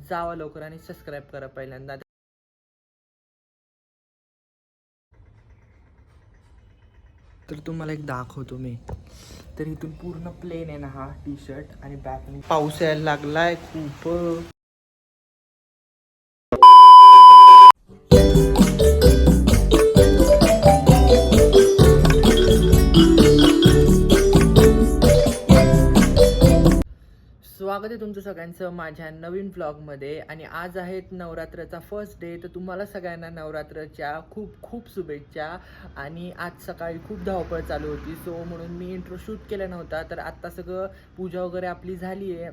जावा लवकर आणि सबस्क्राईब करा पहिल्यांदा. तर तुम्हाला एक दाखवतो मी. तर इथून पूर्ण प्लेन आहे ना हा टी शर्ट आणि बॅक पाऊस यायला लागलाय खूप. स्वागत आहे तुमचं सगळ्यांचं माझ्या नवीन व्लॉगमध्ये. आणि आज आहे नवरात्राचा फर्स्ट डे. तर तुम्हाला सगळ्यांना नवरात्राच्या खूप खूप शुभेच्छा. आणि आज सकाळी खूप धावपळ चालू होती, सो म्हणून मी इंट्रो शूट केला नव्हता. तर आत्ता सगळं पूजा वगैरे आपली झाली आहे,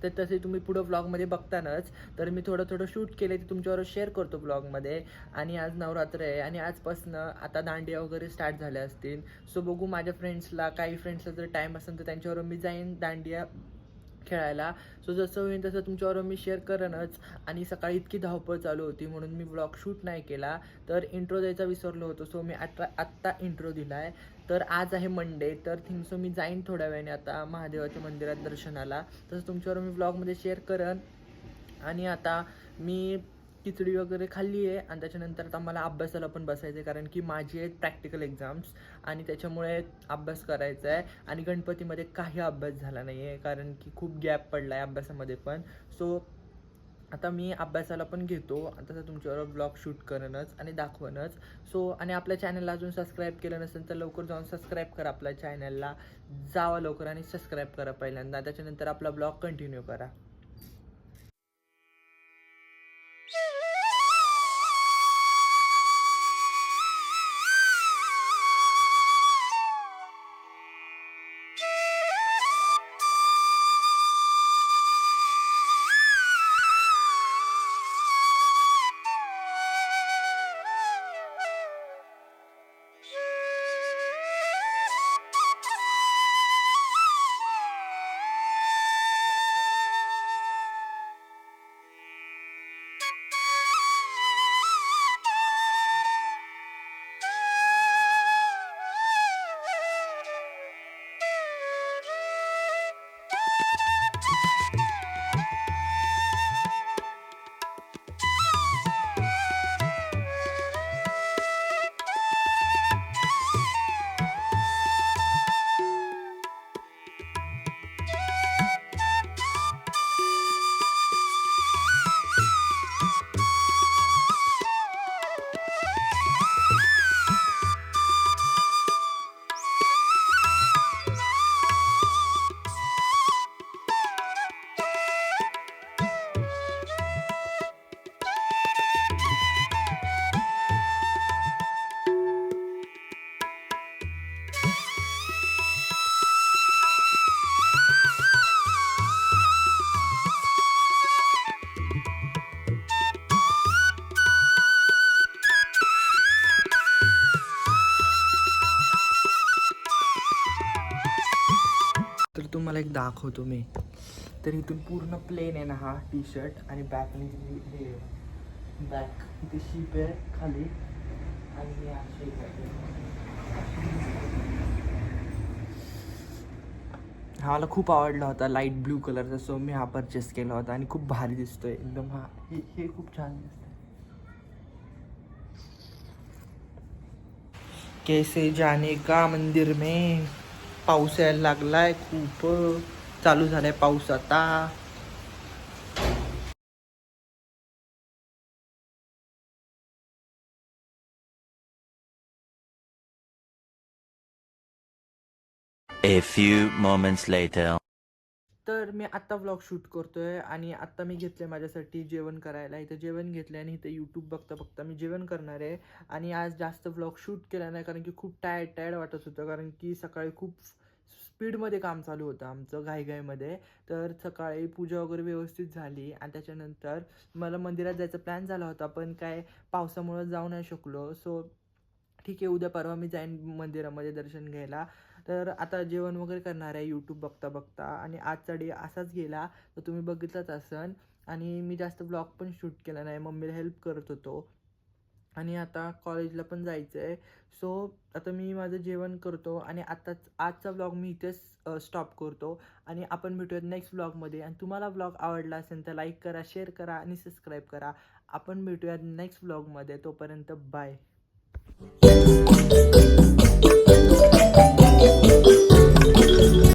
तर तसे तुम्ही पुढं व्लॉगमध्ये बघतानाच. तर मी थोडं थोडं शूट केले ते तुमच्याबरोबर शेअर करतो ब्लॉगमध्ये. आणि आज नवरात्र आहे आणि आजपासून आता दांडिया वगैरे स्टार्ट झाल्या असतील. सो बघू माझ्या फ्रेंड्सला, काही फ्रेंड्सला जर टाईम असेल तर त्यांच्याबरोबर मी जाईन दांडिया खेळायला. सो जसं होईल तसं तुमच्याबरोबर मी शेअर करेनच. आणि सकाळी इतकी धावपळ चालू होती म्हणून मी व्लॉग शूट नाही केला. तर इंट्रो द्यायचा विसरलो होतो, सो मी आत्ता इंट्रो दिला आहे. तर आज आहे मंडे, तर थिंक सो मी जाईन थोड्या वेळाने आता महादेवाच्या मंदिरात दर्शनाला. तसं तुमच्याबरोबर मी व्लॉगमध्ये शेअर करेन. आणि आता मी खिचडी वगैरे खाल्ली आहे आणि त्याच्यानंतर आता मला अभ्यासाला पण बसायचं आहे, कारण की माझी आहेत प्रॅक्टिकल एक्झाम्स आणि त्याच्यामुळे अभ्यास करायचा आहे. आणि गणपतीमध्ये काही अभ्यास झाला नाही आहे, कारण की खूप गॅप पडला आहे अभ्यासामध्ये पण. सो आता मी अभ्यासाला पण घेतो. तसं तुमच्याबरोबर ब्लॉग शूट करेनच आणि दाखवणच. सो आणि आपल्या चॅनलला अजून सबस्क्राईब केलं नसेल तर लवकर जाऊन सबस्क्राईब करा आपल्या चॅनलला. जावा लवकर आणि सबस्क्राईब करा पहिल्यांदा, त्याच्यानंतर आपला ब्लॉग कंटिन्यू करा. तर तुम्हाला एक दाखवतो मी. तर इथून पूर्ण प्लेन आहे ना हा टी शर्ट आणि बॅकने हे बॅक इथे शीप आहे खाली. आणि हा मला खूप आवडला होता लाईट ब्लू कलरचा, सो मी हा परचेस केला होता आणि खूप भारी दिसतोय एकदम. हा हे खूप छान दिसतंय. कैसे जाने का मंदिर में. पाऊस यायला लागलाय खूप. चालू झालाय पाऊस आता. A few moments later. तर मी आत्ता व्लॉग शूट करतोय आणि आत्ता मी घेतलं माझ्यासाठी जेवण करायला. इथं जेवण घेतलं आणि इथं यूट्यूब बघता बघता मी जेवण करणार आहे. आणि आज जास्त व्लॉग शूट केला नाही, कारण की खूप टायर्ड वाटत होतं, कारण की सकाळी खूप स्पीडमध्ये काम चालू होतं आमचं घाईघाईमध्ये. तर सकाळी पूजा वगैरे व्यवस्थित झाली आणि त्याच्यानंतर मला मंदिरात जायचा प्लॅन झाला होता, पण काय पावसामुळं जाऊ नाही शकलो. सो ठीक आहे, उद्या परवा मी जाईन मंदिरामध्ये दर्शन घ्यायला. तर आता जेवण वगैरे करणार आहे यूट्यूब बघता बघता. आणि आजचा डे असाच गेला तर तुम्ही बघितलंच असन. आणि मी जास्त ब्लॉग पण शूट केला नाही, मम्मीला हेल्प करत होतो. आणि आता कॉलेजला पण जायचं आहे. सो आता मी माझं जेवण करतो आणि आजचा व्लॉग मी इथेच स्टॉप करतो आणि आपण भेटूयात नेक्स्ट व्लॉगमध्ये. आणि तुम्हाला व्लॉग आवडला असेल तर लाईक करा, शेअर करा आणि सबस्क्राईब करा. आपण भेटूयात नेक्स्ट व्लॉगमध्ये. तोपर्यंत बाय.